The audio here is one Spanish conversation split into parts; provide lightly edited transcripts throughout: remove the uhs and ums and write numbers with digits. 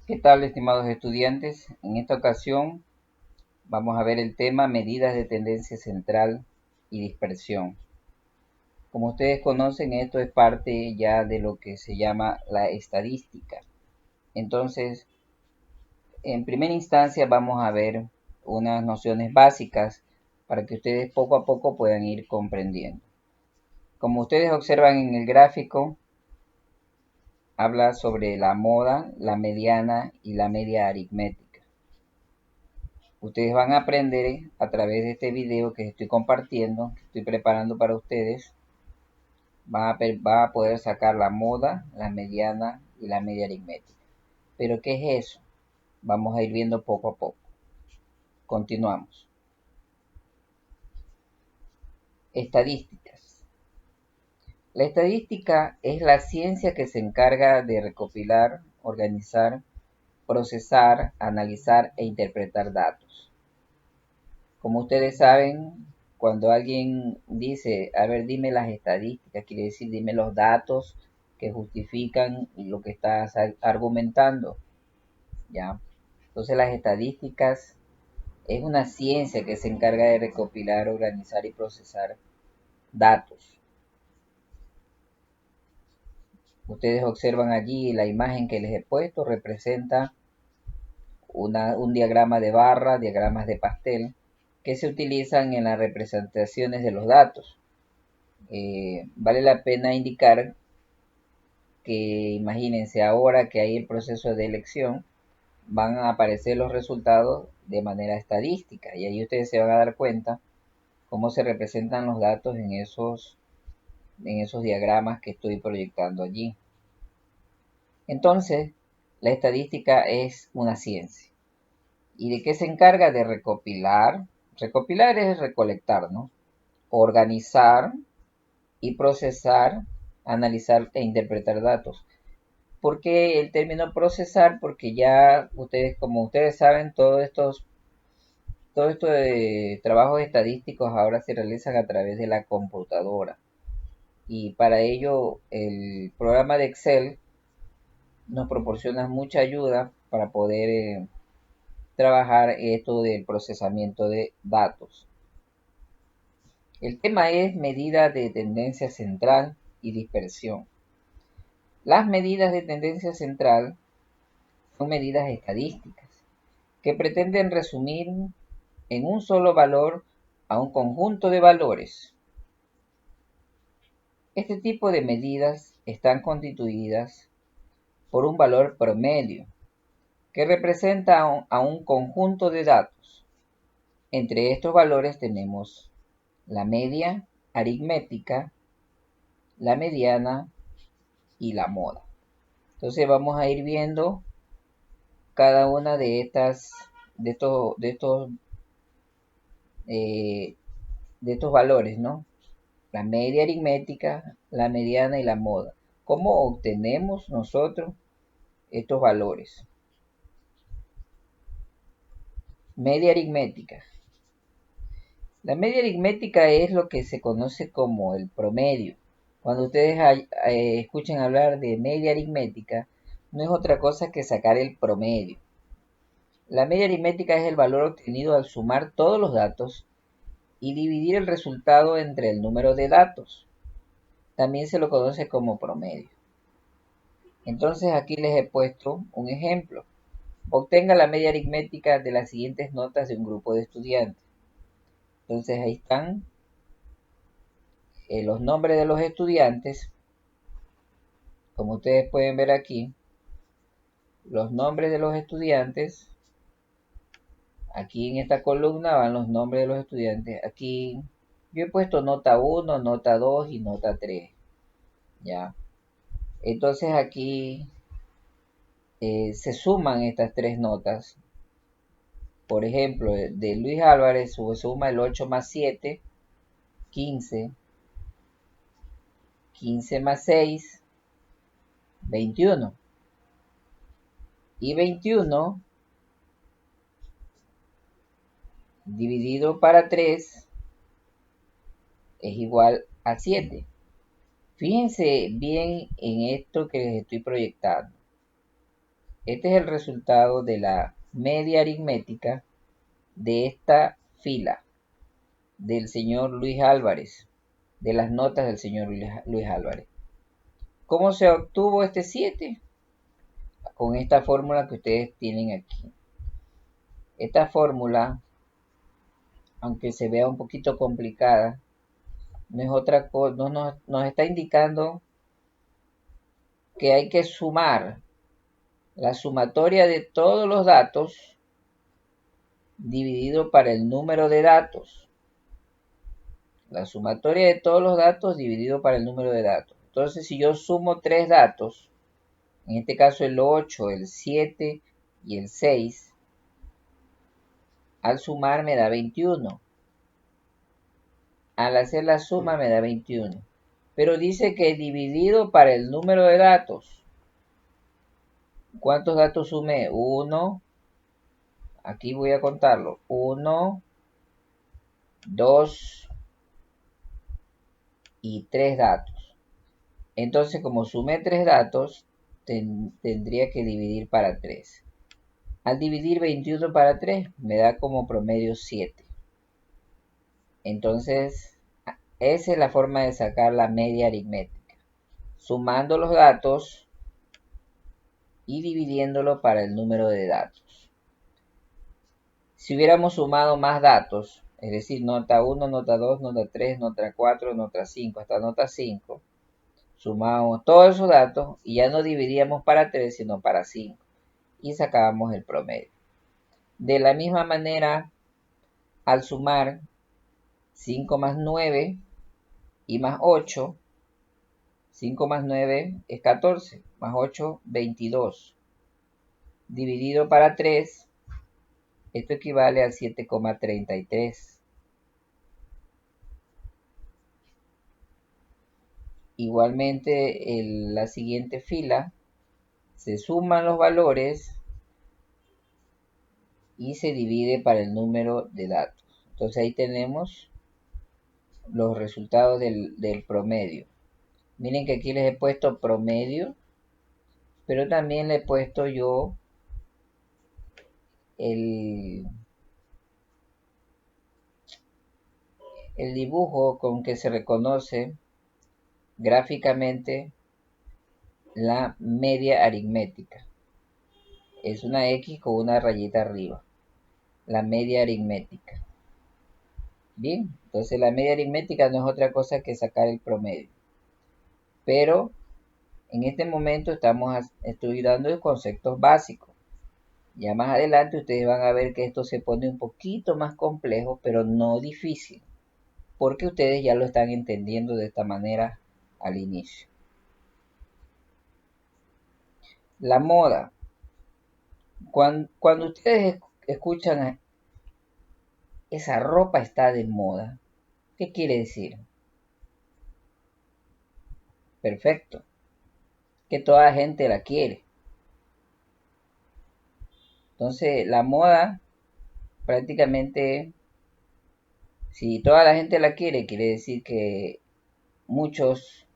¿Qué tal, estimados estudiantes? En esta ocasión vamos a ver el tema medidas de tendencia central y dispersión. Como ustedes conocen, esto es parte ya de lo que se llama la estadística. Entonces, en primera instancia vamos a ver unas nociones básicas para que ustedes poco a poco puedan ir comprendiendo. Como ustedes observan en el gráfico, habla sobre la moda, la mediana y la media aritmética. Ustedes van a aprender a través de este video que estoy compartiendo, que estoy preparando para ustedes. Van a poder sacar la moda, la mediana y la media aritmética. ¿Pero qué es eso? Vamos a ir viendo poco a poco. Continuamos. Estadísticas. La estadística es la ciencia que se encarga de recopilar, organizar, procesar, analizar e interpretar datos. Como ustedes saben, cuando alguien dice, a ver, dime las estadísticas, quiere decir, dime los datos que justifican lo que estás argumentando, ¿ya? Entonces las estadísticas es una ciencia que se encarga de recopilar, organizar y procesar datos. Ustedes observan allí la imagen que les he puesto, representa un diagrama de barra, diagramas de pastel, que se utilizan en las representaciones de los datos. Vale la pena indicar que imagínense ahora que hay el proceso de elección, van a aparecer los resultados de manera estadística y ahí ustedes se van a dar cuenta cómo se representan los datos en esos diagramas que estoy proyectando allí. Entonces, la estadística es una ciencia. ¿Y de qué se encarga? De recopilar. Recopilar es recolectar, ¿no? Organizar y procesar, analizar e interpretar datos. ¿Por qué el término procesar? Porque ya ustedes, como ustedes saben, todo esto de trabajos estadísticos ahora se realizan a través de la computadora. Y para ello el programa de Excel nos proporciona mucha ayuda para poder trabajar esto del procesamiento de datos. El tema es medida de tendencia central y dispersión. Las medidas de tendencia central son medidas estadísticas que pretenden resumir en un solo valor a un conjunto de valores. Este tipo de medidas están constituidas por un valor promedio que representa a un conjunto de datos. Entre estos valores tenemos la media aritmética, la mediana y la moda. Entonces vamos a ir viendo cada una de eh, de estos valores, ¿no? La media aritmética, la mediana y la moda. ¿Cómo obtenemos nosotros estos valores? Media aritmética. La media aritmética es lo que se conoce como el promedio. Cuando ustedes escuchen hablar de media aritmética, no es otra cosa que sacar el promedio. La media aritmética es el valor obtenido al sumar todos los datos y dividir el resultado entre el número de datos. También se lo conoce como promedio. Entonces aquí les he puesto un ejemplo. Obtenga la media aritmética de las siguientes notas de un grupo de estudiantes. Entonces ahí están los nombres de los estudiantes. Como ustedes pueden ver aquí, los nombres de los estudiantes. Aquí en esta columna van los nombres de los estudiantes. Aquí yo he puesto nota 1, nota 2 y nota 3. ¿Ya? Entonces aquí se suman estas tres notas. Por ejemplo, de Luis Álvarez se suma el 8 más 7, 15. 15 más 6, 21. Y 21 dividido para 3 es igual a 7. Fíjense bien en esto que les estoy proyectando. Este es el resultado de la media aritmética de esta fila del señor Luis Álvarez, de las notas del señor Luis Álvarez. ¿Cómo se obtuvo este 7? Con esta fórmula que ustedes tienen aquí. Esta fórmula, aunque se vea un poquito complicada, no es otra cosa, nos está indicando que hay que sumar la sumatoria de todos los datos dividido para el número de datos. La sumatoria de todos los datos dividido para el número de datos. Entonces, si yo sumo tres datos, en este caso el 8, el 7 y el 6, al sumar me da 21. Al hacer la suma me da 21. Pero dice que dividido para el número de datos. ¿Cuántos datos sumé? 1. Aquí voy a contarlo. 1, 2 y 3 datos. Entonces, como sumé 3 datos, tendría que dividir para 3. Al dividir 21 para 3, me da como promedio 7. Entonces, esa es la forma de sacar la media aritmética. Sumando los datos y dividiéndolo para el número de datos. Si hubiéramos sumado más datos, es decir, nota 1, nota 2, nota 3, nota 4, nota 5, hasta nota 5, sumamos todos esos datos y ya no dividíamos para 3, sino para 5. Y sacábamos el promedio. De la misma manera, al sumar 5 más 9 y más 8, 5 más 9 es 14, más 8, 22. Dividido para 3, esto equivale a 7,33. Igualmente, en la siguiente fila se suman los valores y se divide para el número de datos. Entonces ahí tenemos los resultados del promedio. Miren que aquí les he puesto promedio, pero también le he puesto yo el dibujo con que se reconoce gráficamente la media aritmética. Es una X con una rayita arriba. La media aritmética. Bien, entonces la media aritmética no es otra cosa que sacar el promedio. Pero en este momento estamos estudiando conceptos básicos. Ya más adelante ustedes van a ver que esto se pone un poquito más complejo, pero no difícil, porque ustedes ya lo están entendiendo de esta manera al inicio. La moda. Cuando ustedes escuchan esa ropa está de moda, ¿qué quiere decir? Perfecto, que toda la gente la quiere. Entonces, la moda prácticamente, si toda la gente la quiere, quiere decir que muchos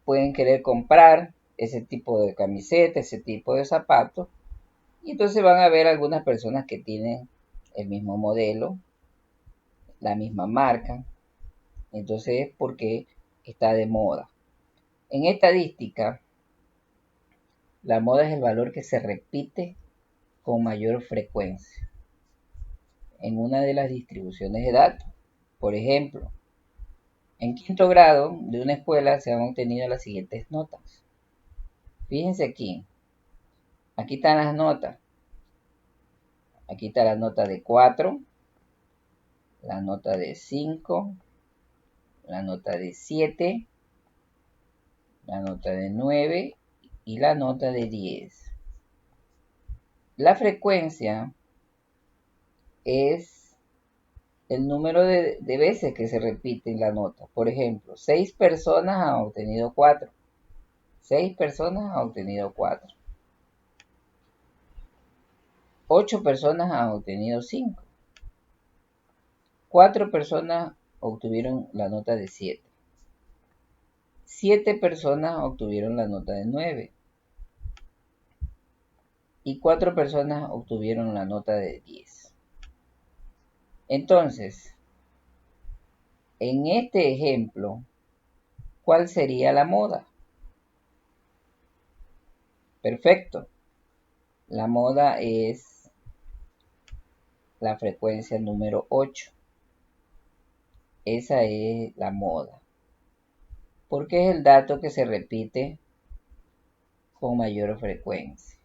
pueden querer comprar ese tipo de camiseta, ese tipo de zapatos. Y entonces van a ver algunas personas que tienen el mismo modelo, la misma marca. Entonces es porque está de moda. En estadística, la moda es el valor que se repite con mayor frecuencia en una de las distribuciones de datos. Por ejemplo, en quinto grado de una escuela se han obtenido las siguientes notas. Fíjense aquí. Aquí están las notas. Aquí está la nota de 4, la nota de 5, la nota de 7, la nota de 9 y la nota de 10. La frecuencia es el número de veces que se repite en la nota. Por ejemplo, 6 personas han obtenido 4. 6 personas han obtenido 4. 8 personas han obtenido 5. 4 personas obtuvieron la nota de 7. 7 personas obtuvieron la nota de 9. y 4 personas obtuvieron la nota de 10. Entonces, en este ejemplo, ¿cuál sería la moda? Perfecto. La moda es la frecuencia número 8. Esa es la moda. Porque es el dato que se repite con mayor frecuencia.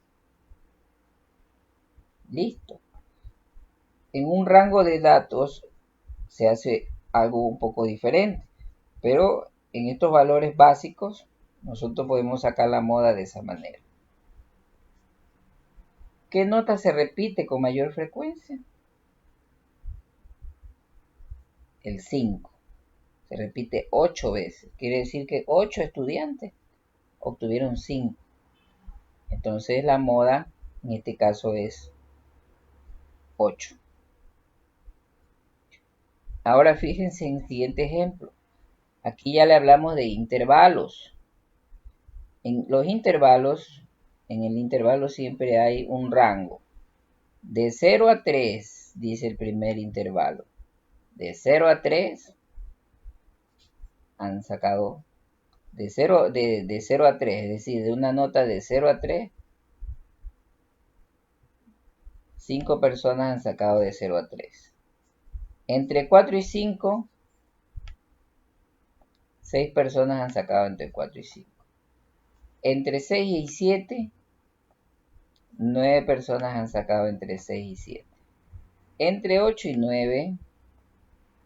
Listo. En un rango de datos se hace algo un poco diferente. Pero en estos valores básicos, nosotros podemos sacar la moda de esa manera. ¿Qué nota se repite con mayor frecuencia? El 5. Se repite 8 veces. Quiere decir que 8 estudiantes obtuvieron 5. Entonces la moda en este caso es 8. Ahora fíjense en el siguiente ejemplo. Aquí ya le hablamos de intervalos. En los intervalos, en el intervalo siempre hay un rango. De 0 a 3, dice el primer intervalo. De 0 a 3 han sacado de 0 a 3, es decir, de una nota de 0 a 3, 5 personas han sacado de 0 a 3. Entre 4 y 5, 6 personas han sacado entre 4 y 5. Entre 6 y 7, 9 personas han sacado entre 6 y 7. Entre 8 y 9,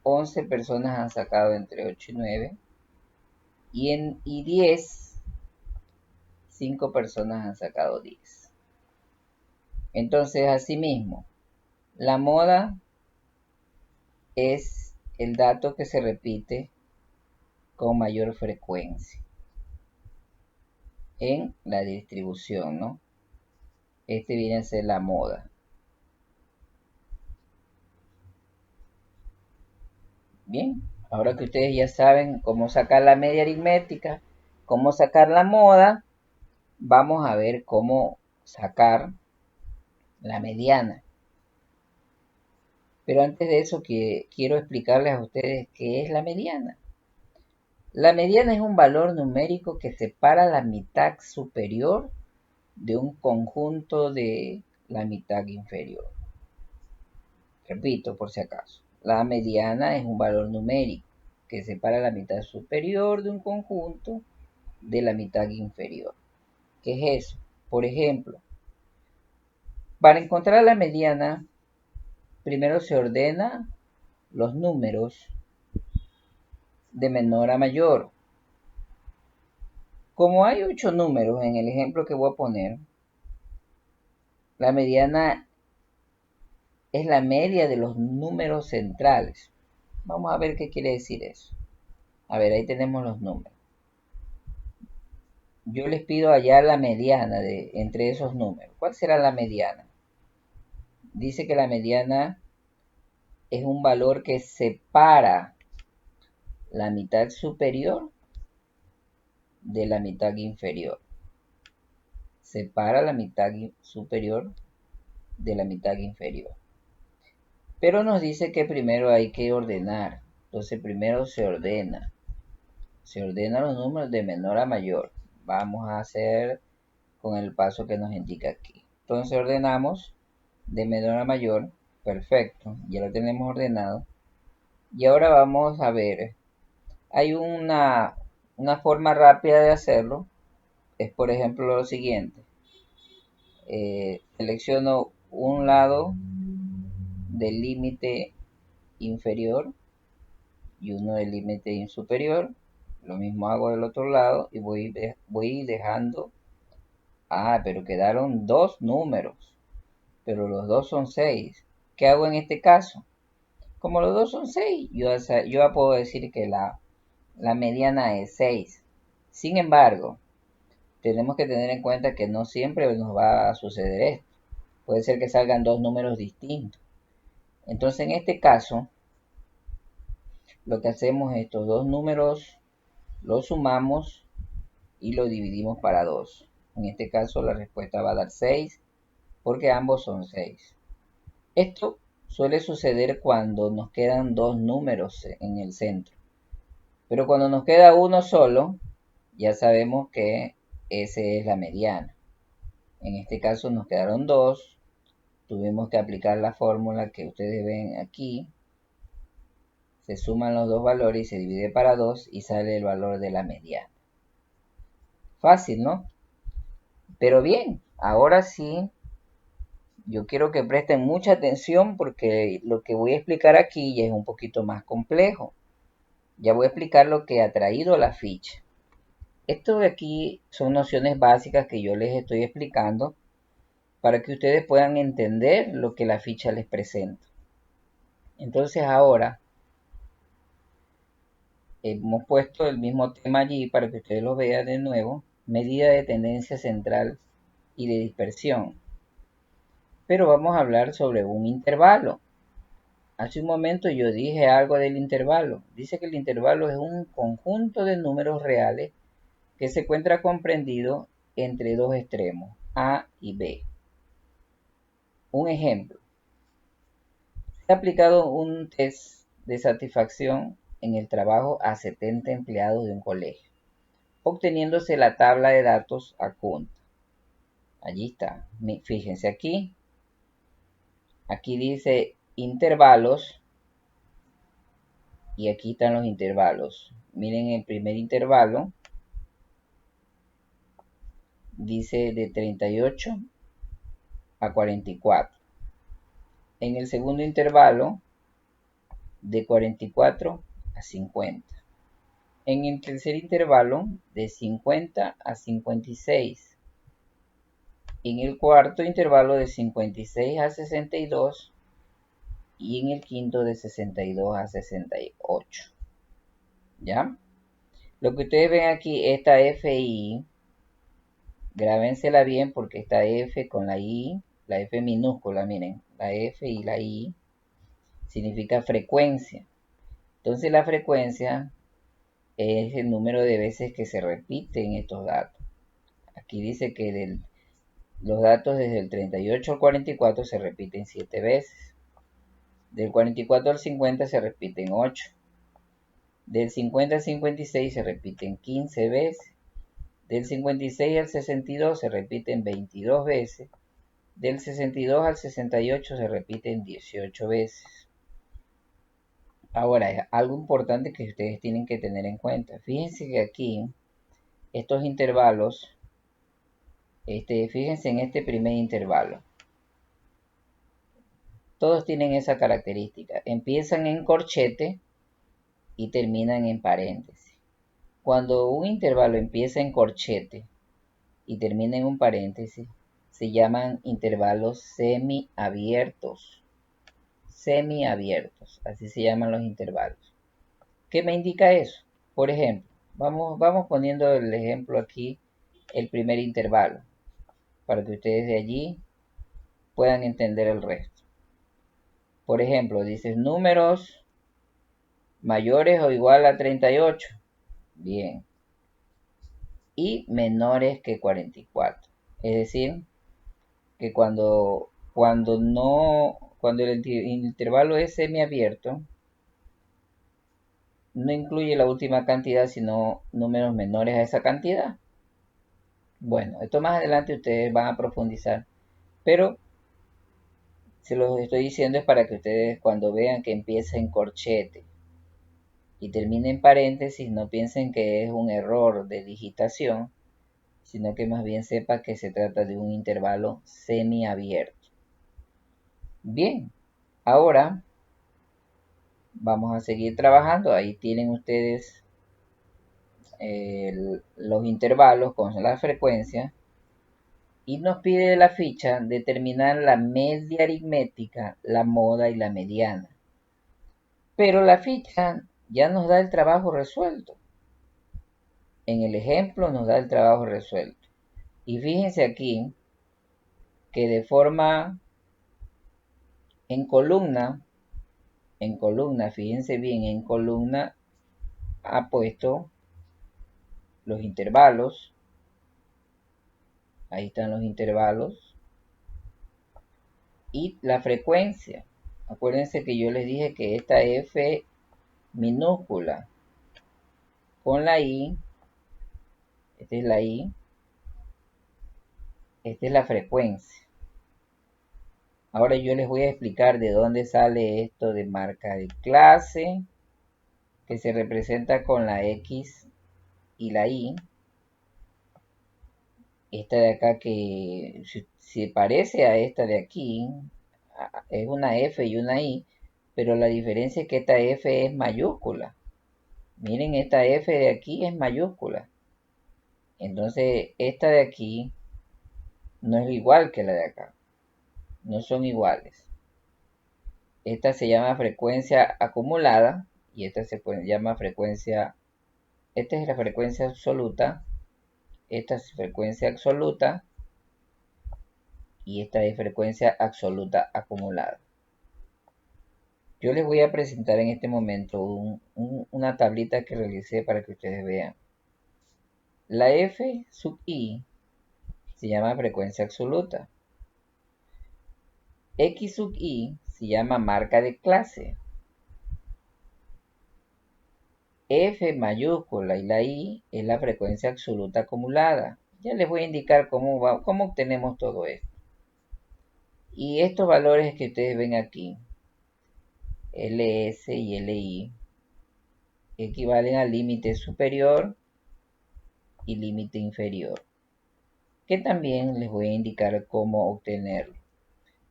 11 personas han sacado entre 8 y 9. Y 10, 5 personas han sacado 10. Entonces, asimismo, la moda es el dato que se repite con mayor frecuencia en la distribución, ¿no? Este viene a ser la moda. Bien, ahora que ustedes ya saben cómo sacar la media aritmética, cómo sacar la moda, vamos a ver cómo sacar la mediana. Pero antes de eso quiero explicarles a ustedes qué es la mediana. La mediana es un valor numérico que separa la mitad superior de un conjunto de la mitad inferior. Repito, por si acaso. La mediana es un valor numérico que separa la mitad superior de un conjunto de la mitad inferior. ¿Qué es eso? Por ejemplo, para encontrar la mediana, primero se ordena los números de menor a mayor. Como hay 8 números en el ejemplo que voy a poner, la mediana es la media de los números centrales. Vamos a ver qué quiere decir eso. A ver, ahí tenemos los números. Yo les pido hallar la mediana entre esos números. ¿Cuál será la mediana? Dice que la mediana es un valor que separa la mitad superior de la mitad inferior. Separa la mitad superior de la mitad inferior. Pero nos dice que primero hay que ordenar. Entonces primero se ordena. Se ordenan los números de menor a mayor. Vamos a hacer con el paso que nos indica aquí. Entonces ordenamos de menor a mayor. Perfecto. Ya lo tenemos ordenado. Y ahora vamos a ver. Hay una forma rápida de hacerlo. Es por ejemplo lo siguiente. Selecciono un lado del límite inferior y uno del límite superior. Lo mismo hago del otro lado y voy dejando. Pero quedaron dos números, pero los dos son 6. ¿Qué hago en este caso? Como los dos son 6, yo ya puedo decir que la mediana es 6. Sin embargo, tenemos que tener en cuenta que no siempre nos va a suceder esto. Puede ser que salgan dos números distintos. Entonces, en este caso, lo que hacemos es estos dos números los sumamos y lo dividimos para 2. En este caso, la respuesta va a dar 6 porque ambos son 6. Esto suele suceder cuando nos quedan dos números en el centro. Pero cuando nos queda uno solo, ya sabemos que ese es la mediana. En este caso nos quedaron dos. Tuvimos que aplicar la fórmula que ustedes ven aquí. Se suman los dos valores y se divide para 2 y sale el valor de la mediana. Fácil, ¿no? Pero bien, ahora sí, yo quiero que presten mucha atención porque lo que voy a explicar aquí ya es un poquito más complejo. Ya voy a explicar lo que ha traído la ficha. Esto de aquí son nociones básicas que yo les estoy explicando para que ustedes puedan entender lo que la ficha les presenta. Entonces ahora hemos puesto el mismo tema allí para que ustedes lo vean de nuevo. Medida de tendencia central y de dispersión. Pero vamos a hablar sobre un intervalo. Hace un momento yo dije algo del intervalo. Dice que el intervalo es un conjunto de números reales que se encuentra comprendido entre dos extremos, A y B. Un ejemplo. Se ha aplicado un test de satisfacción en el trabajo a 70 empleados de un colegio, obteniéndose la tabla de datos adjunta. Allí está. Fíjense aquí. Aquí dice intervalos y aquí están los intervalos. Miren el primer intervalo. Dice de 38 a 44. En el segundo intervalo, de 44 a 50. En el tercer intervalo, de 50 a 56. En el cuarto intervalo, de 56 a 62. Y en el quinto, de 62 a 68. ¿Ya? Lo que ustedes ven aquí, esta FI, grábensela bien porque esta F con la I, la F minúscula, miren, la F y la I significa frecuencia. Entonces la frecuencia es el número de veces que se repiten estos datos. Aquí dice que los datos desde el 38 al 44 se repiten 7 veces. Del 44 al 50 se repiten 8. Del 50 al 56 se repiten 15 veces. Del 56 al 62 se repiten 22 veces. Del 62 al 68 se repiten 18 veces. Ahora, algo importante que ustedes tienen que tener en cuenta. Fíjense que aquí, estos intervalos, fíjense en este primer intervalo. Todos tienen esa característica. Empiezan en corchete y terminan en paréntesis. Cuando un intervalo empieza en corchete y termina en un paréntesis, se llaman intervalos semiabiertos. Semiabiertos, así se llaman los intervalos. ¿Qué me indica eso? Por ejemplo, vamos poniendo el ejemplo aquí, el primer intervalo, para que ustedes de allí puedan entender el resto. Por ejemplo, dices números mayores o igual a 38. Bien. Y menores que 44. Es decir, que cuando el intervalo es semiabierto, no incluye la última cantidad, sino números menores a esa cantidad. Bueno, esto más adelante ustedes van a profundizar, pero se los estoy diciendo es para que ustedes cuando vean que empieza en corchete y termina en paréntesis, no piensen que es un error de digitación, sino que más bien sepa que se trata de un intervalo semiabierto. Bien, ahora vamos a seguir trabajando. Ahí tienen ustedes los intervalos con la frecuencia y nos pide de la ficha determinar la media aritmética, la moda y la mediana. Pero la ficha ya nos da el trabajo resuelto. En el ejemplo nos da el trabajo resuelto. Y fíjense aquí que de forma en columna, fíjense bien, en columna ha puesto los intervalos. Ahí están los intervalos. y la frecuencia. Acuérdense que yo les dije que esta F minúscula con la I, esta es la I, esta es la frecuencia. Ahora yo les voy a explicar de dónde sale esto de marca de clase, que se representa con la X y la I. Esta de acá que se parece a esta de aquí, es una F y una I, pero la diferencia es que esta F es mayúscula. Miren, esta F de aquí es mayúscula. Entonces, esta de aquí no es igual que la de acá. No son iguales. Esta se llama frecuencia acumulada y esta se llama frecuencia. Esta es la frecuencia absoluta. Esta es frecuencia absoluta. Y esta es frecuencia absoluta acumulada. Yo les voy a presentar en este momento una tablita que realicé para que ustedes vean. La F sub I se llama frecuencia absoluta. X sub I se llama marca de clase. F mayúscula y la I es la frecuencia absoluta acumulada. Ya les voy a indicar cómo obtenemos todo esto. Y estos valores que ustedes ven aquí, LS y LI, equivalen al límite superior y límite inferior, que también les voy a indicar cómo obtenerlo.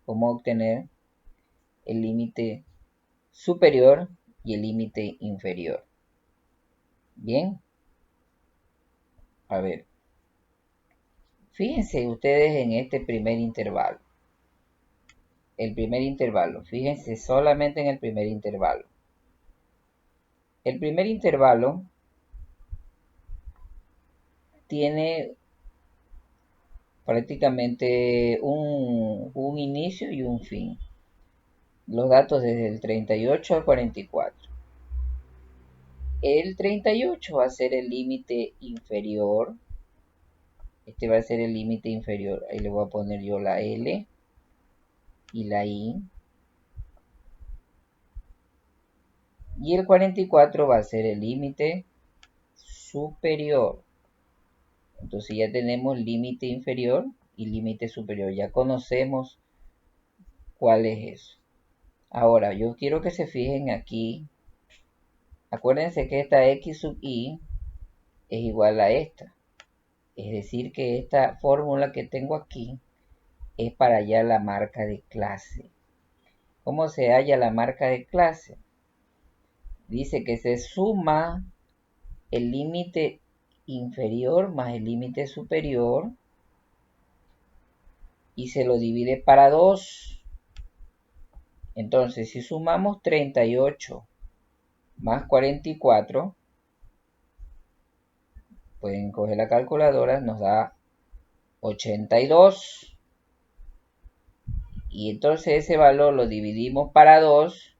Cómo obtener el límite superior y el límite inferior. Bien, a ver, fíjense ustedes en este primer intervalo. El primer intervalo, fíjense solamente en el primer intervalo. El primer intervalo tiene prácticamente un inicio y un fin. Los datos desde el 38 al 44. El 38 va a ser el límite inferior. Este va a ser el límite inferior. Ahí le voy a poner yo la L y la I. Y el 44 va a ser el límite superior. Entonces ya tenemos límite inferior y límite superior. Ya conocemos cuál es eso. Ahora, yo quiero que se fijen aquí. Acuérdense que esta X sub I es igual a esta. Es decir, que esta fórmula que tengo aquí es para hallar la marca de clase. ¿Cómo se halla la marca de clase? Dice que se suma el límite inferior más el límite superior y se lo divide para 2. Entonces, si sumamos 38 más 44, pueden coger la calculadora, nos da 82. Y entonces ese valor lo dividimos para 2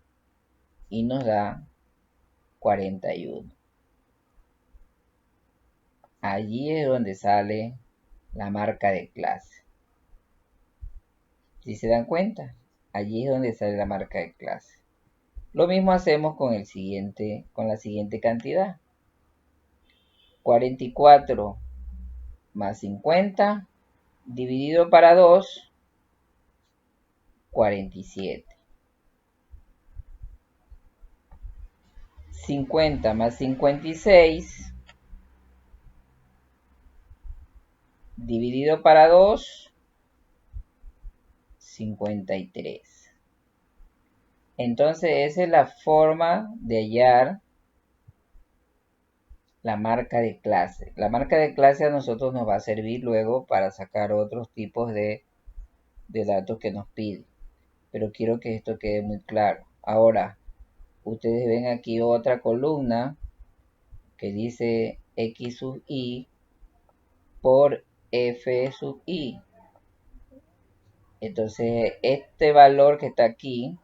y nos da 41. Allí es donde sale la marca de clase. Si se dan cuenta, allí es donde sale la marca de clase. Lo mismo hacemos con la siguiente cantidad. 44 más 50 dividido para 2, 47. 50 más 56 dividido para 2, 53. Entonces esa es la forma de hallar la marca de clase. La marca de clase a nosotros nos va a servir luego para sacar otros tipos de datos que nos pide. Pero quiero que esto quede muy claro. Ahora, ustedes ven aquí otra columna que dice X sub I por F sub I. Entonces, este valor que está aquí,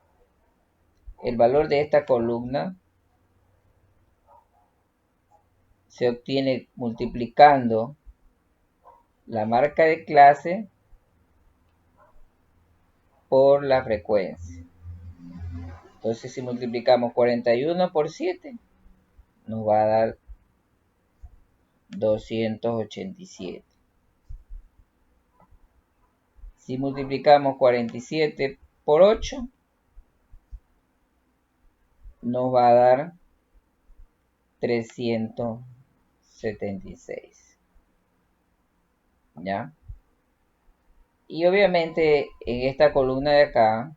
el valor de esta columna, se obtiene multiplicando la marca de clase por la frecuencia. Entonces si multiplicamos 41 por 7, nos va a dar 287. Si multiplicamos 47 por 8, nos va a dar 376. ¿Ya? Y obviamente en esta columna de acá,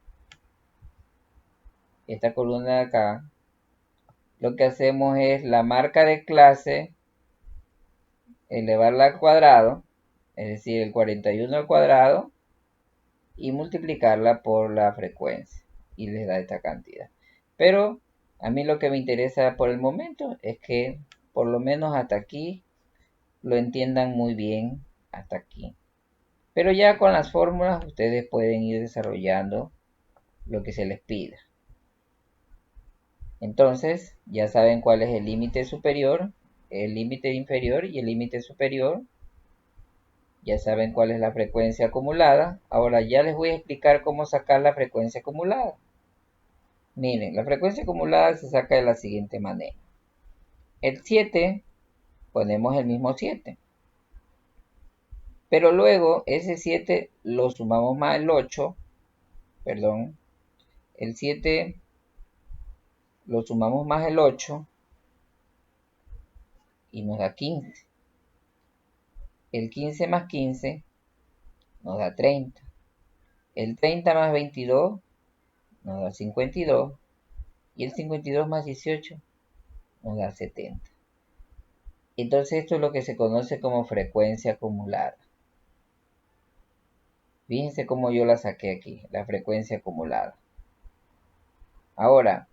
lo que hacemos es la marca de clase, elevarla al cuadrado, es decir, el 41 al cuadrado, y multiplicarla por la frecuencia. Y les da esta cantidad. Pero a mí lo que me interesa por el momento es que por lo menos hasta aquí lo entiendan muy bien hasta aquí. Pero ya con las fórmulas ustedes pueden ir desarrollando lo que se les pida. Entonces ya saben cuál es el límite superior, el límite inferior y el límite superior. Ya saben cuál es la frecuencia acumulada. Ahora ya les voy a explicar cómo sacar la frecuencia acumulada. Miren, la frecuencia acumulada se saca de la siguiente manera. El 7, ponemos el mismo 7. Pero luego ese 7 lo sumamos más el 8. Perdón. El 7 lo sumamos más el 8 y nos da 15. El 15 más 15 nos da 30. El 30 más 22 nos da 52. Y el 52 más 18 nos da 70. Entonces esto es lo que se conoce como frecuencia acumulada. Fíjense cómo yo la saqué aquí, la frecuencia acumulada. Ahora,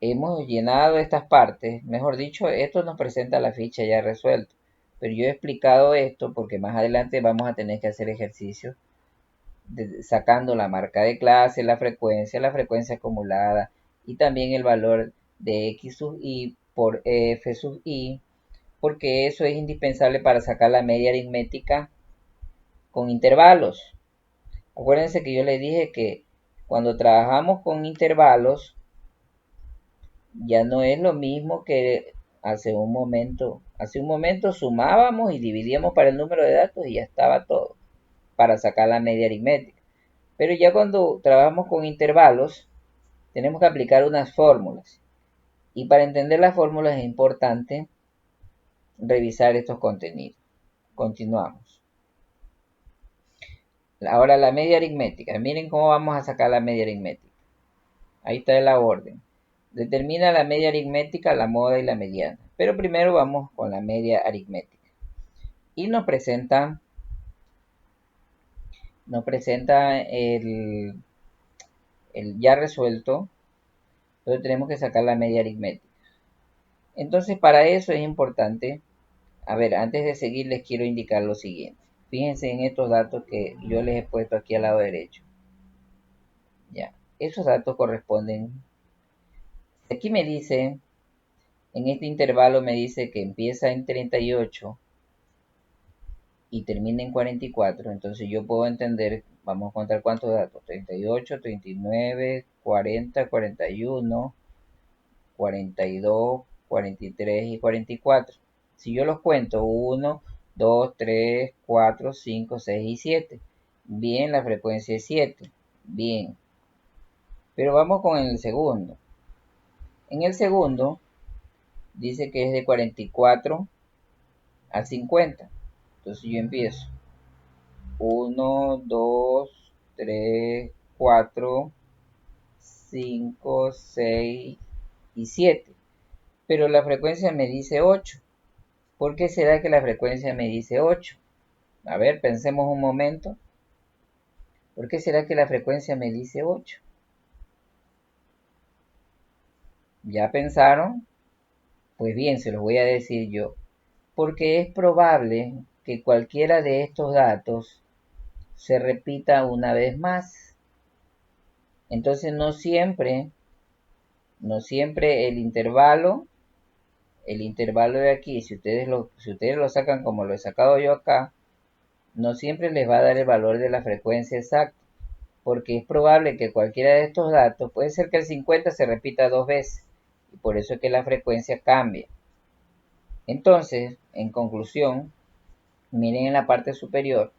hemos llenado estas partes, mejor dicho, esto nos presenta la ficha ya resuelta. Pero yo he explicado esto porque más adelante vamos a tener que hacer ejercicios sacando la marca de clase, la frecuencia acumulada y también el valor de x sub i por f sub i, porque eso es indispensable para sacar la media aritmética con intervalos. Acuérdense que yo les dije que cuando trabajamos con intervalos ya no es lo mismo que hace un momento. Hace un momento sumábamos y dividíamos para el número de datos y ya estaba todo para sacar la media aritmética. Pero ya cuando trabajamos con intervalos tenemos que aplicar unas fórmulas. Y para entender las fórmulas es importante revisar estos contenidos. Continuamos. Ahora la media aritmética. Miren cómo vamos a sacar la media aritmética. Ahí está la orden. Determina la media aritmética, la moda y la mediana. Pero primero vamos con la media aritmética. Y nos presenta el ya resuelto. Entonces tenemos que sacar la media aritmética. Entonces para eso es importante, a ver, antes de seguir les quiero indicar lo siguiente. Fíjense en estos datos que yo les he puesto aquí al lado derecho. Ya, esos datos corresponden. Aquí me dice, en este intervalo me dice que empieza en 38 y termina en 44. Entonces yo puedo entender, vamos a contar cuántos datos. 38, 39, 40, 41, 42, 43 y 44. Si yo los cuento, 1, 2, 3, 4, 5, 6 y 7. Bien, la frecuencia es 7. Bien. Pero vamos con el segundo. En el segundo dice que es de 44 a 50. Entonces yo empiezo. 1, 2, 3, 4, 5, 6 y 7. Pero la frecuencia me dice 8. ¿Por qué será que la frecuencia me dice 8? A ver, pensemos un momento. ¿Por qué será que la frecuencia me dice 8? ¿Ya pensaron? Pues bien, se los voy a decir yo. Porque es probable que cualquiera de estos datos se repita una vez más. Entonces no siempre el intervalo de aquí, si ustedes lo sacan como lo he sacado yo acá, no siempre les va a dar el valor de la frecuencia exacta. porque es probable que cualquiera de estos datos, puede ser que el 50 se repita 2 veces, y por eso es que la frecuencia cambia. Entonces, en conclusión, miren en la parte superior,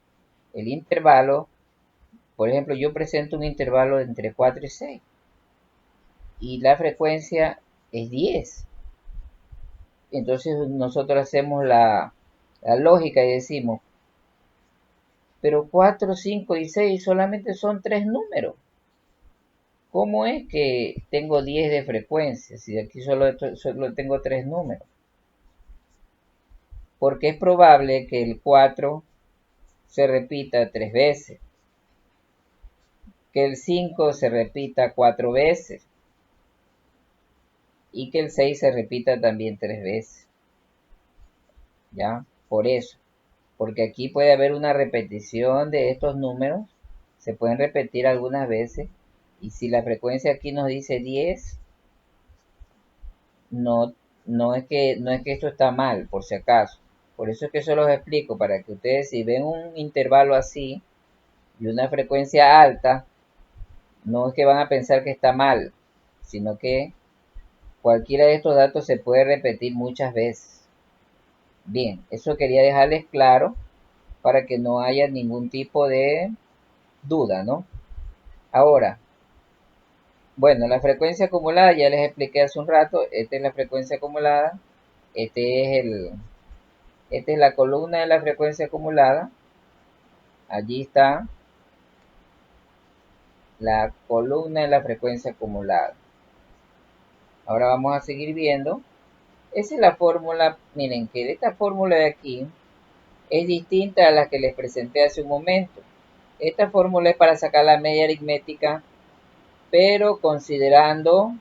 el intervalo, por ejemplo, yo presento un intervalo entre 4 y 6, y la frecuencia es 10. Entonces nosotros hacemos la lógica y decimos, pero 4, 5 y 6 solamente son 3 números. ¿Cómo es que tengo 10 de frecuencia si aquí solo tengo 3 números? Porque es probable que el 4 se repita 3 veces, que el 5 se repita 4 veces y que el 6 se repita también 3 veces. ¿Ya? Por eso. Porque aquí puede haber una repetición de estos números, se pueden repetir algunas veces, y si la frecuencia aquí nos dice 10, no, no es que esto está mal, por si acaso. Por eso es que eso los explico, para que ustedes, si ven un intervalo así y una frecuencia alta, no es que van a pensar que está mal, sino que cualquiera de estos datos se puede repetir muchas veces. Bien, eso quería dejarles claro para que no haya ningún tipo de duda, ¿no? Ahora, bueno, la frecuencia acumulada ya les expliqué hace un rato. Esta es la frecuencia acumulada. Esta es la columna de la frecuencia acumulada. Allí está la columna de la frecuencia acumulada. Ahora vamos a seguir viendo. Esa es la fórmula. Miren que esta fórmula de aquí es distinta a la que les presenté hace un momento. Esta fórmula es para sacar la media aritmética, pero considerando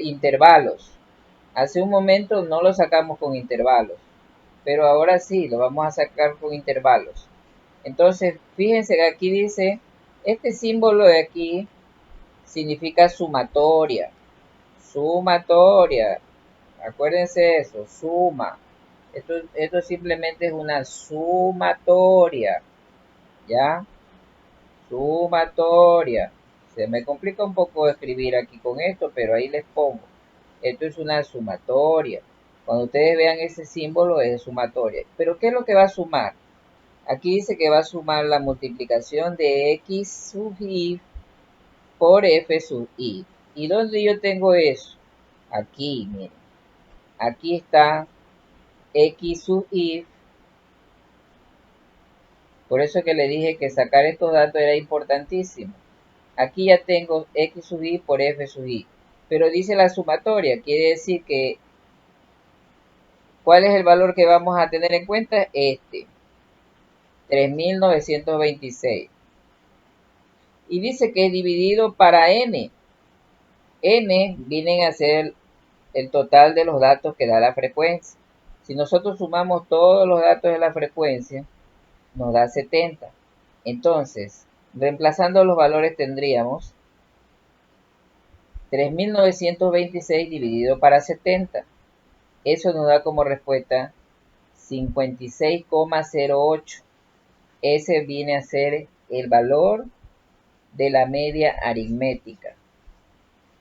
intervalos. Hace un momento no lo sacamos con intervalos, pero ahora sí, lo vamos a sacar con intervalos. Entonces, fíjense que aquí dice, este símbolo de aquí significa sumatoria. Sumatoria. Acuérdense eso, suma. Esto simplemente es una sumatoria. ¿Ya? Sumatoria. Se me complica un poco escribir aquí con esto, pero ahí les pongo. Esto es una sumatoria. Cuando ustedes vean ese símbolo es sumatoria. Pero ¿qué es lo que va a sumar? Aquí dice que va a sumar la multiplicación de x sub i por f sub i. ¿Y dónde yo tengo eso? Aquí, miren. Aquí está x sub i. Por eso que le dije que sacar estos datos era importantísimo. Aquí ya tengo x sub i por f sub i. Pero dice la sumatoria. Quiere decir que, ¿cuál es el valor que vamos a tener en cuenta? Este. 3926. Y dice que es dividido para n. N vienen a ser el total de los datos que da la frecuencia. Si nosotros sumamos todos los datos de la frecuencia, nos da 70. Entonces, reemplazando los valores tendríamos 3926 dividido para 70. Eso nos da como respuesta 56,08. Ese viene a ser el valor de la media aritmética,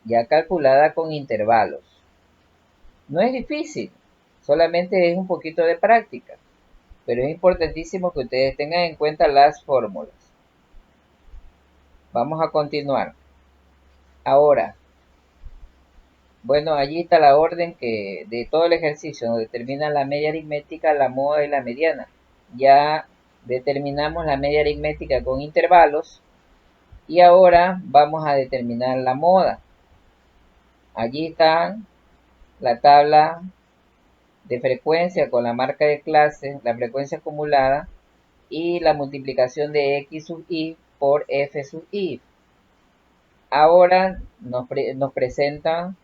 ya calculada con intervalos. No es difícil, solamente es un poquito de práctica, pero es importantísimo que ustedes tengan en cuenta las fórmulas. Vamos a continuar. Ahora, bueno, allí está la orden que de todo el ejercicio nos determina la media aritmética, la moda y la mediana. Ya determinamos la media aritmética con intervalos y ahora vamos a determinar la moda. Allí está la tabla de frecuencia con la marca de clase, la frecuencia acumulada y la multiplicación de x sub i por f sub i. Ahora nos presentan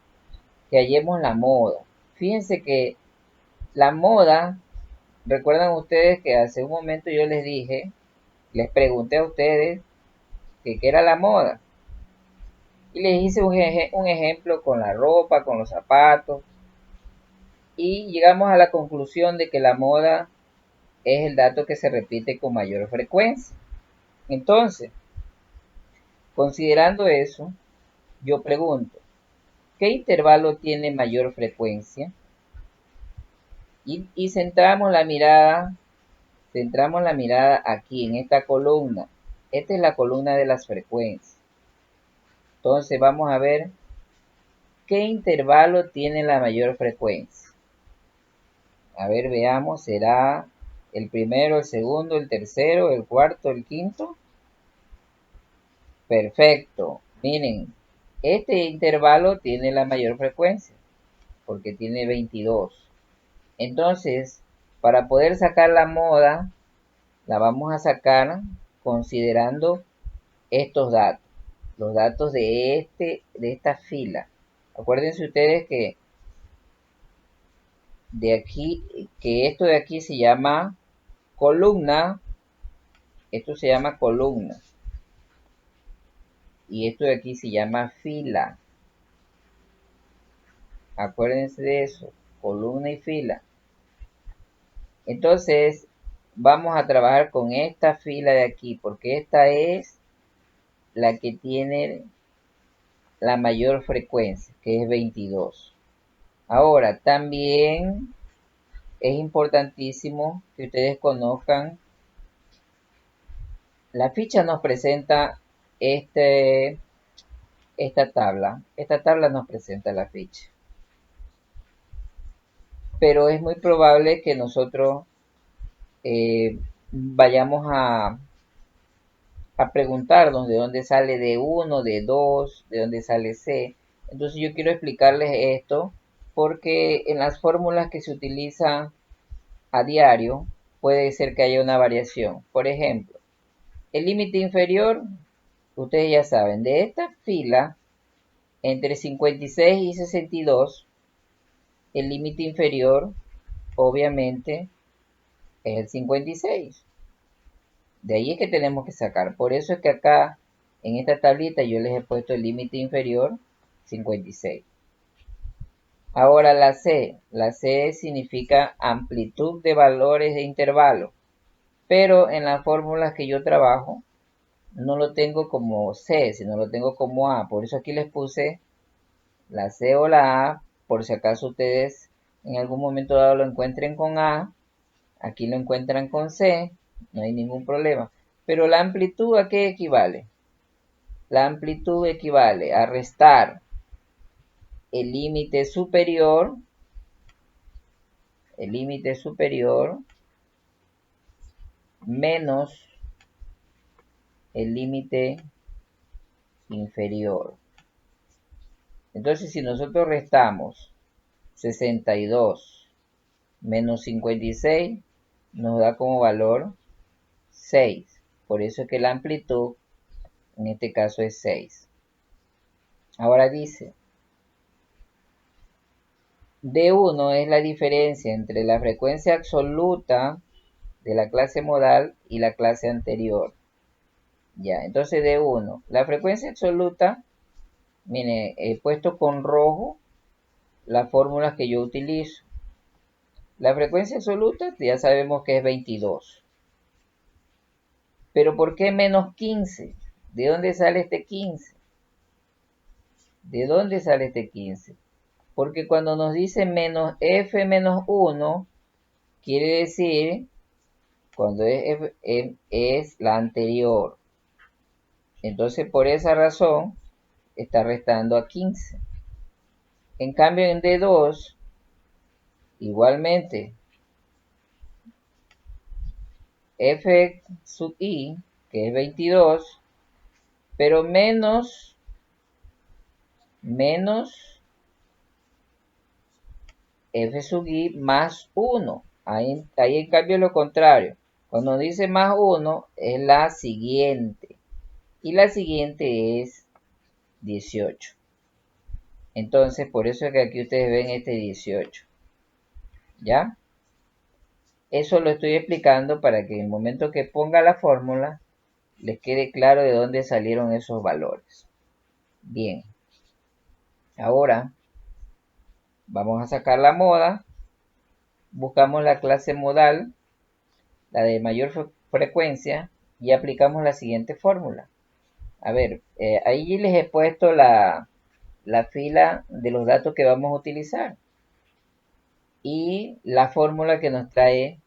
que hallemos la moda. Fíjense que la moda, recuerdan ustedes que hace un momento yo les dije, les pregunté a ustedes que qué era la moda. Y les hice un ejemplo con la ropa, con los zapatos. Y llegamos a la conclusión de que la moda es el dato que se repite con mayor frecuencia. Entonces, considerando eso, yo pregunto, ¿qué intervalo tiene mayor frecuencia? Y centramos la mirada aquí en esta columna. Esta es la columna de las frecuencias. Entonces vamos a ver qué intervalo tiene la mayor frecuencia. A ver, veamos, ¿será el primero, el segundo, el tercero, el cuarto, el quinto? Perfecto. Miren, este intervalo tiene la mayor frecuencia porque tiene 22. Entonces, para poder sacar la moda, la vamos a sacar considerando estos datos, los datos de esta fila. Acuérdense ustedes que de aquí, que esto de aquí se llama columna, esto se llama columna y esto de aquí se llama fila. Acuérdense de eso, columna y fila. Entonces, vamos a trabajar con esta fila de aquí, porque esta es la que tiene la mayor frecuencia, que es 22. Ahora, también es importantísimo que ustedes conozcan, la ficha nos presenta esta tabla nos presenta la ficha, pero es muy probable que nosotros vayamos a preguntarnos de dónde sale D1, D2, de dónde sale C. Entonces yo quiero explicarles esto porque en las fórmulas que se utilizan a diario puede ser que haya una variación. Por ejemplo, el límite inferior, ustedes ya saben, de esta fila entre 56 y 62, el límite inferior obviamente es el 56. De ahí es que tenemos que sacar. Por eso es que acá en esta tablita yo les he puesto el límite inferior 56. Ahora la C significa amplitud de valores de intervalo. Pero en las fórmulas que yo trabajo no lo tengo como C, sino lo tengo como A. Por eso aquí les puse la C o la A, por si acaso ustedes en algún momento dado lo encuentren con A, aquí lo encuentran con C, no hay ningún problema. Pero la amplitud, ¿a qué equivale? La amplitud equivale a restar el límite superior menos el límite inferior. Entonces, si nosotros restamos 62 menos 56, nos da como valor 6. Por eso es que la amplitud en este caso es 6. Ahora dice, D1 es la diferencia entre la frecuencia absoluta de la clase modal y la clase anterior. Ya, entonces D1, la frecuencia absoluta, mire, he puesto con rojo las fórmulas que yo utilizo. La frecuencia absoluta ya sabemos que es 22. Pero ¿por qué menos 15? ¿De dónde sale este 15? ¿De dónde sale este 15? Porque cuando nos dice menos f menos 1, quiere decir cuando es la anterior. Entonces por esa razón está restando a 15. En cambio en D2, igualmente, f sub i, que es 22, pero menos f sub i más 1. Ahí en cambio es lo contrario. Cuando dice más 1 es la siguiente. Y la siguiente es 18. Entonces, por eso es que aquí ustedes ven este 18. ¿Ya? Eso lo estoy explicando para que en el momento que ponga la fórmula les quede claro de dónde salieron esos valores. Bien. Ahora vamos a sacar la moda. Buscamos la clase modal, la de mayor frecuencia, y aplicamos la siguiente fórmula. A ver, ahí les he puesto la fila de los datos que vamos a utilizar y la fórmula que nos trae.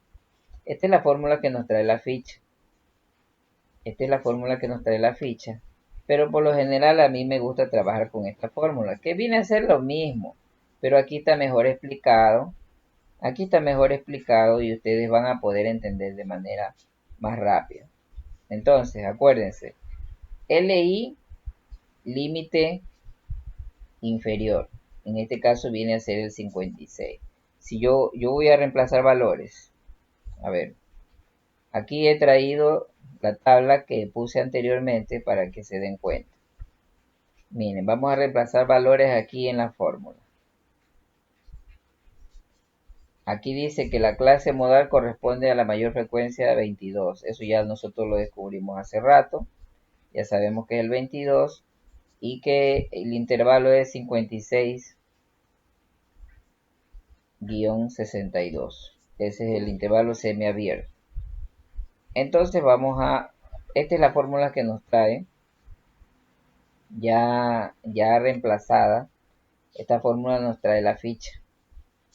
Esta es la fórmula que nos trae la ficha. Esta es la fórmula que nos trae la ficha. Pero por lo general a mí me gusta trabajar con esta fórmula, que viene a ser lo mismo, pero aquí está mejor explicado. Aquí está mejor explicado y ustedes van a poder entender de manera más rápida. Entonces, acuérdense, LI, límite inferior. En este caso viene a ser el 56. Si yo voy a reemplazar valores. A ver, aquí he traído la tabla que puse anteriormente para que se den cuenta. Miren, vamos a reemplazar valores aquí en la fórmula. Aquí dice que la clase modal corresponde a la mayor frecuencia de 22. Eso ya nosotros lo descubrimos hace rato. Ya sabemos que es el 22 y que el intervalo es 56-62. Ese es el intervalo semiabierto. Entonces esta es la fórmula que nos trae ya reemplazada. Esta fórmula nos trae la ficha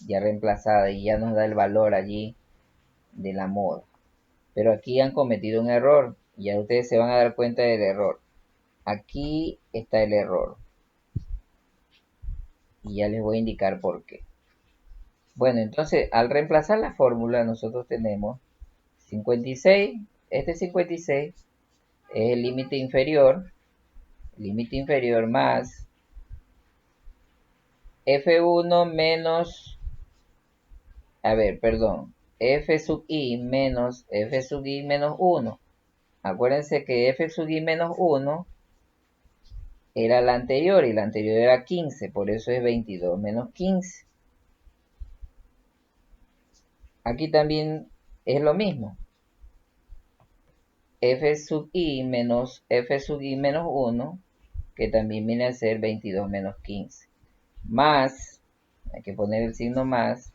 ya reemplazada y ya nos da el valor allí de la moda. Pero aquí han cometido un error. Ya ustedes se van a dar cuenta del error. Aquí está el error. Y ya les voy a indicar por qué. Bueno, entonces al reemplazar la fórmula nosotros tenemos 56. Este 56 es el límite inferior. Límite inferior más F1 menos, a ver, perdón, F sub I menos F sub I menos 1. Acuérdense que F sub I menos 1 era la anterior y la anterior era 15, por eso es 22 menos 15. Aquí también es lo mismo. F sub I menos F sub I menos 1, que también viene a ser 22 menos 15. Más, hay que poner el signo más,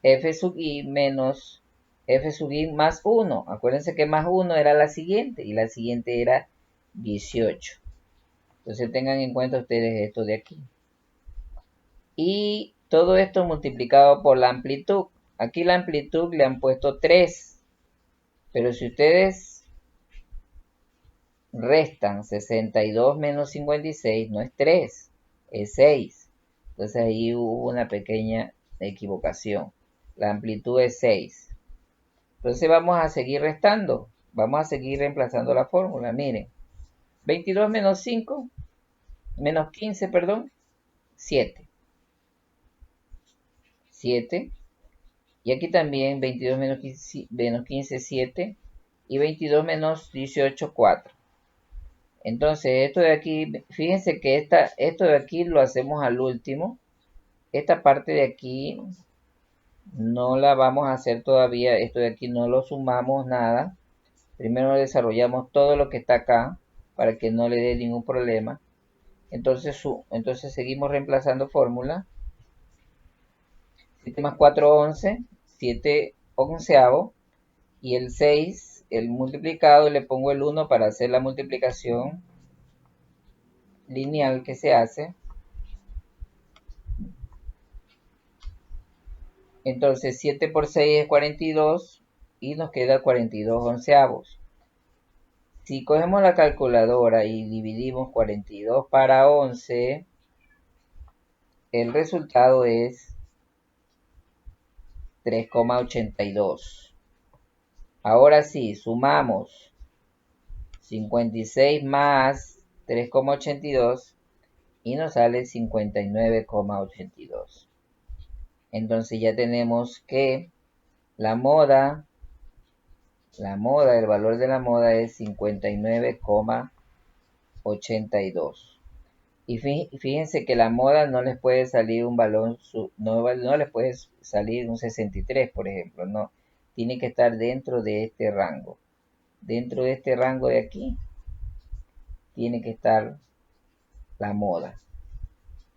F sub I menos F sub I más 1. Acuérdense que más 1 era la siguiente y la siguiente era 18. Entonces tengan en cuenta ustedes esto de aquí. Y todo esto multiplicado por la amplitud. Aquí la amplitud le han puesto 3. Pero si ustedes restan 62 menos 56, no es 3, es 6. Entonces ahí hubo una pequeña equivocación. La amplitud es 6. Entonces vamos a seguir restando. Vamos a seguir reemplazando la fórmula. Miren, 22 menos 5, menos 15, perdón, 7. 7. Y aquí también 22 menos 15, 7. Y 22 menos 18, 4. Entonces, esto de aquí, fíjense que esto de aquí lo hacemos al último. Esta parte de aquí no la vamos a hacer todavía. Esto de aquí no lo sumamos nada. Primero desarrollamos todo lo que está acá para que no le dé ningún problema. Entonces seguimos reemplazando fórmula. 7 más 4, 11. 7 onceavo. Y el 6, el multiplicado, le pongo el 1 para hacer la multiplicación lineal que se hace. Entonces 7 por 6 es 42 y nos queda 42 onceavos. Si cogemos la calculadora y dividimos 42 para 11, el resultado es 3,82. Ahora sí, sumamos 56 más 3,82 y nos sale 59,82. Entonces ya tenemos que la moda, el valor de la moda es 59,82. Y fíjense que la moda no les puede salir un valor, no les puede salir un 63, por ejemplo, no. Tiene que estar dentro de este rango. Dentro de este rango de aquí, tiene que estar la moda.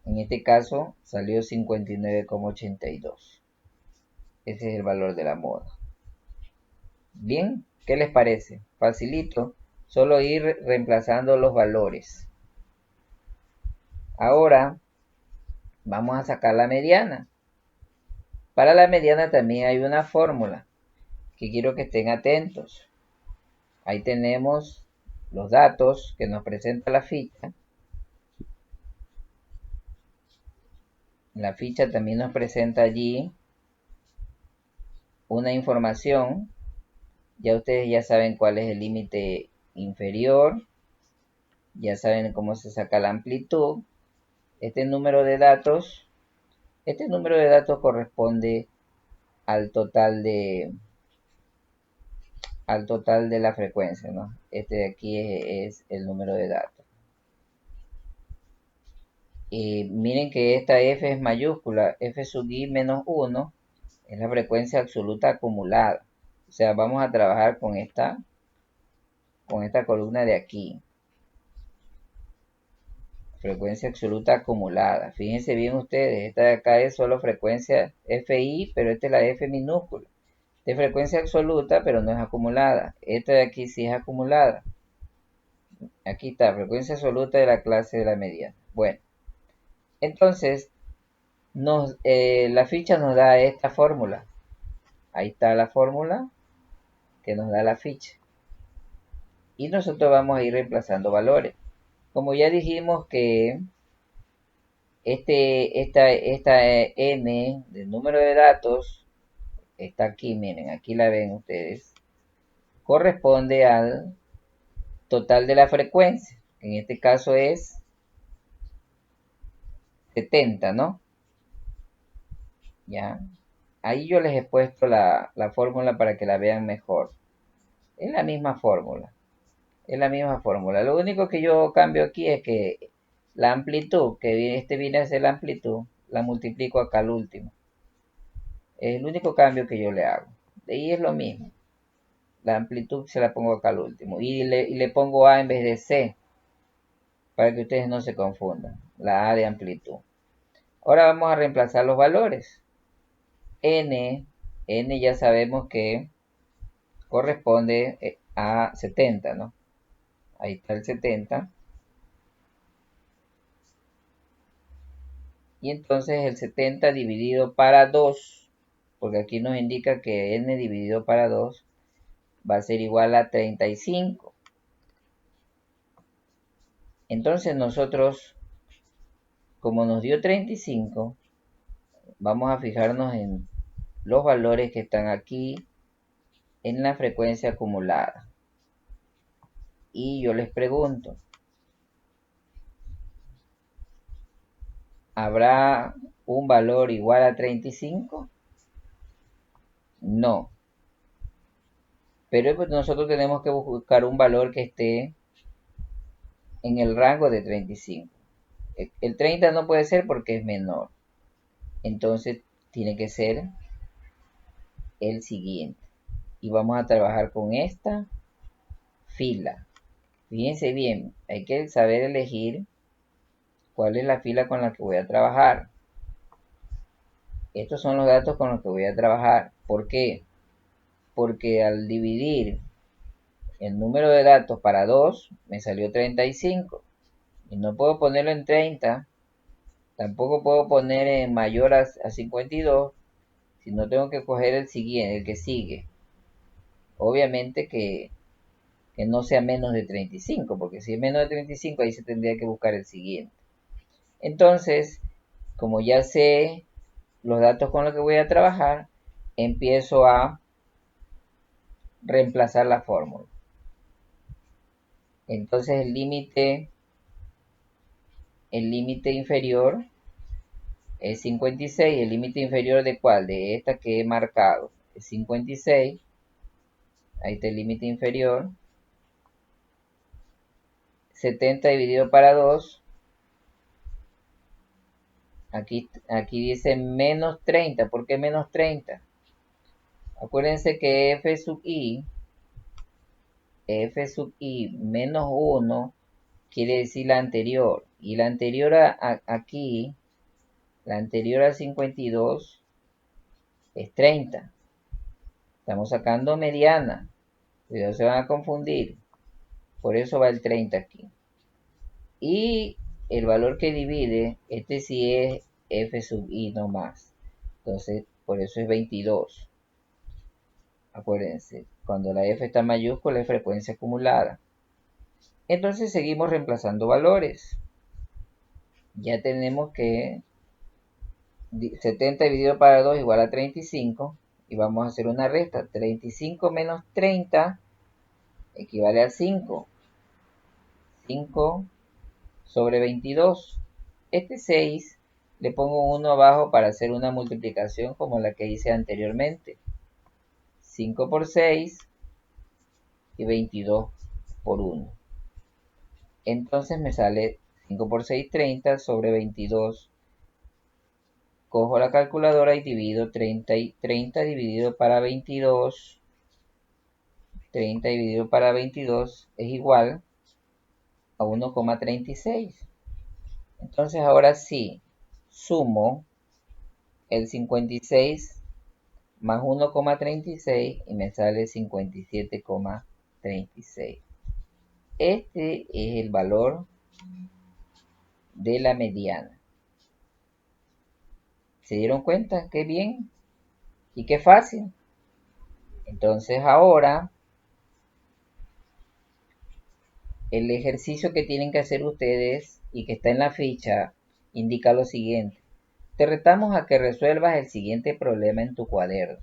En este caso, salió 59,82. Ese es el valor de la moda. Bien, ¿Qué les parece? Facilito, solo ir reemplazando los valores. Ahora vamos a sacar la mediana. Para la mediana también hay una fórmula que quiero que estén atentos. Ahí tenemos los datos que nos presenta la ficha. La ficha también nos presenta allí una información. Ya ustedes ya saben cuál es el límite inferior. Ya saben cómo se saca la amplitud. Este número de datos corresponde al total de la frecuencia, ¿no? Este de aquí es el número de datos. Y miren que esta f es mayúscula, f sub i menos 1 es la frecuencia absoluta acumulada. O sea, vamos a trabajar con esta columna de aquí. Frecuencia absoluta acumulada. Fíjense bien ustedes, esta de acá es solo frecuencia fi, pero esta es la f minúscula. De frecuencia absoluta, pero no es acumulada. Esta de aquí sí es acumulada. Aquí está, frecuencia absoluta de la clase de la mediana. Bueno, entonces la ficha nos da esta fórmula. Ahí está la fórmula que nos da la ficha. Y nosotros vamos a ir reemplazando valores. Como ya dijimos que esta n del número de datos está aquí, miren, aquí la ven ustedes, corresponde al total de la frecuencia. En este caso es 70, ¿no? Ya. Ahí yo les he puesto la fórmula para que la vean mejor. Es la misma fórmula. Es la misma fórmula. Lo único que yo cambio aquí es que la amplitud, que viene a ser la amplitud, la multiplico acá al último. Es el único cambio que yo le hago. De ahí es lo mismo. La amplitud se la pongo acá al último. Y le pongo A en vez de C. Para que ustedes no se confundan. La A de amplitud. Ahora vamos a reemplazar los valores. N ya sabemos que corresponde a 70, ¿no? Ahí está el 70. Y entonces el 70 dividido para 2, porque aquí nos indica que n dividido para 2 va a ser igual a 35. Entonces nosotros, como nos dio 35, vamos a fijarnos en los valores que están aquí en la frecuencia acumulada. Y yo les pregunto, ¿habrá un valor igual a 35? No. Pero pues nosotros tenemos que buscar un valor que esté en el rango de 35. El 30 no puede ser porque es menor. Entonces tiene que ser el siguiente. Y vamos a trabajar con esta fila. Fíjense bien, hay que saber elegir cuál es la fila con la que voy a trabajar. Estos son los datos con los que voy a trabajar. ¿Por qué? Porque al dividir el número de datos para 2, me salió 35. Y no puedo ponerlo en 30. Tampoco puedo poner en mayor a 52. Sino tengo que coger el siguiente, el que sigue. Obviamente que no sea menos de 35, porque si es menos de 35, ahí se tendría que buscar el siguiente. Entonces, como ya sé los datos con los que voy a trabajar, empiezo a reemplazar la fórmula. Entonces el límite inferior es 56. ¿El límite inferior de cuál? De esta que he marcado. Es 56. Ahí está el límite inferior. 70 dividido para 2. Aquí dice menos 30. ¿Por qué menos 30? Acuérdense que f sub i menos 1 quiere decir la anterior. Y la anterior aquí, la anterior a 52 es 30. Estamos sacando mediana. Cuidado, se van a confundir. Por eso va el 30 aquí. Y el valor que divide, este sí es f sub i no más. Entonces, por eso es 22. Acuérdense, cuando la f está mayúscula es frecuencia acumulada. Entonces seguimos reemplazando valores. Ya tenemos que 70 dividido para 2 igual a 35. Y vamos a hacer una resta. 35 menos 30 equivale a 5. 5 sobre 22. Este 6 le pongo 1 abajo para hacer una multiplicación como la que hice anteriormente. 5 por 6 y 22 por 1. Entonces me sale 5 por 6, 30 sobre 22. Cojo la calculadora y divido 30 dividido para 22. 30 dividido para 22 es igual a 1,36. Entonces ahora sí, sumo el 56 más 1,36 y me sale 57,36. Este es el valor de la mediana. ¿Se dieron cuenta? Qué bien y qué fácil. Entonces ahora el ejercicio que tienen que hacer ustedes y que está en la ficha indica lo siguiente. Te retamos a que resuelvas el siguiente problema en tu cuaderno.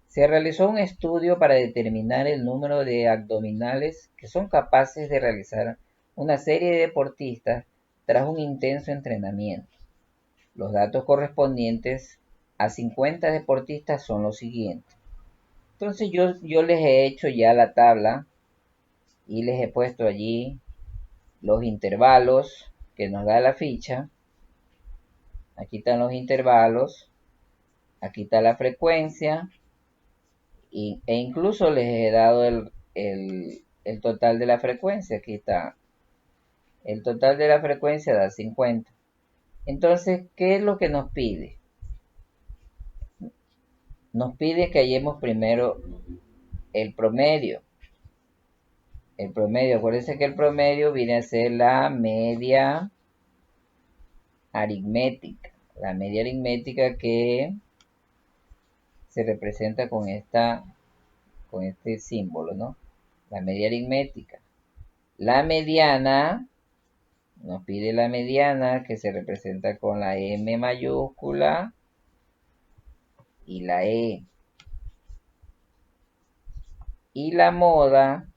Se realizó un estudio para determinar el número de abdominales que son capaces de realizar una serie de deportistas tras un intenso entrenamiento. Los datos correspondientes a 50 deportistas son los siguientes. Entonces yo les he hecho ya la tabla y les he puesto allí los intervalos que nos da la ficha. Aquí están los intervalos, aquí está la frecuencia e incluso les he dado el total de la frecuencia. Aquí está. El total de la frecuencia da 50. Entonces, ¿qué es lo que nos pide? Nos pide que hallemos primero el promedio. El promedio, acuérdense que el promedio viene a ser la media aritmética. La media aritmética que se representa con este símbolo, ¿no? La media aritmética. La mediana, nos pide la mediana que se representa con la M mayúscula y la E. Y la moda,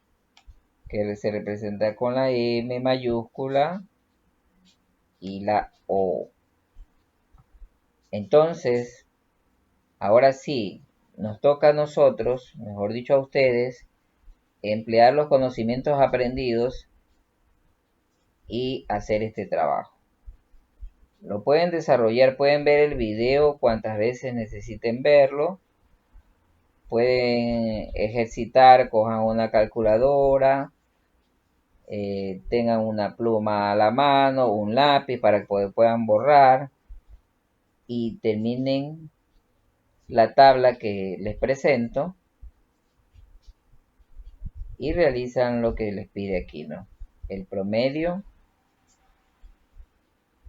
que se representa con la M mayúscula y la O. Entonces, ahora sí, nos toca a nosotros, mejor dicho a ustedes, emplear los conocimientos aprendidos y hacer este trabajo. Lo pueden desarrollar, pueden ver el video cuantas veces necesiten verlo. Pueden ejercitar, cojan una calculadora, tengan una pluma a la mano, un lápiz para que puedan borrar y terminen la tabla que les presento y realizan lo que les pide aquí, ¿no? El promedio,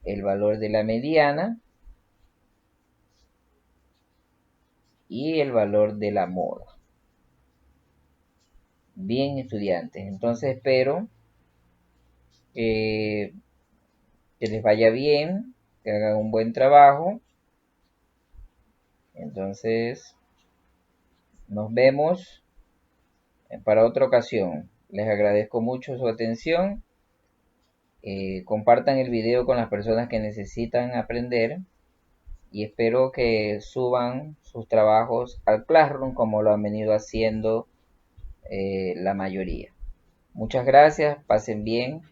el valor de la mediana y el valor de la moda. Bien, estudiantes, entonces espero que les vaya bien, que hagan un buen trabajo. Entonces, nos vemos para otra ocasión. Les agradezco mucho su atención. Compartan el video con las personas que necesitan aprender y espero que suban sus trabajos al Classroom como lo han venido haciendo la mayoría. Muchas gracias, pasen bien.